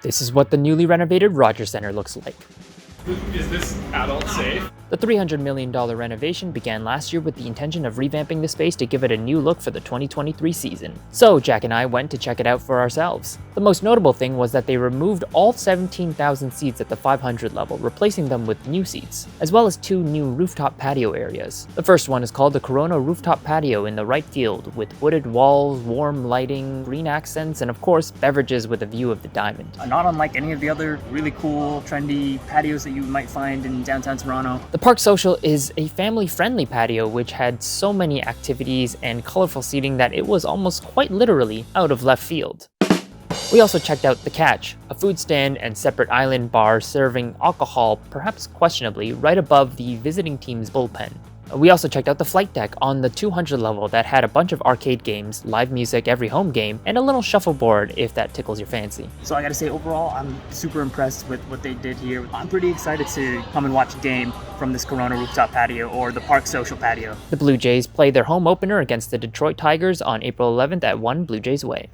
This is what the newly renovated Rogers Center looks like. Is this adult safe? The $300 million renovation began last year with the intention of revamping the space to give it a new look for the 2023 season. So Jack and I went to check it out for ourselves. The most notable thing was that they removed all 17,000 seats at the 500 level, replacing them with new seats, as well as 2 new rooftop patio areas. The first one is called the Corona Rooftop Patio in the right field, with wooded walls, warm lighting, green accents, and of course, beverages with a view of the diamond. Not unlike any of the other really cool, trendy patios that you might find in downtown Toronto. The Park Social is a family-friendly patio which had so many activities and colorful seating that it was almost quite literally out of left field. We also checked out The Catch, a food stand and separate island bar serving alcohol, perhaps questionably, right above the visiting team's bullpen. We also checked out the flight deck on the 200 level that had a bunch of arcade games, live music every home game, and a little shuffleboard if that tickles your fancy. So I gotta say, overall, I'm super impressed with what they did here. I'm pretty excited to come and watch a game from this Corona Rooftop Patio or the Park Social Patio. The Blue Jays play their home opener against the Detroit Tigers on April 11th at 1 Blue Jays Way.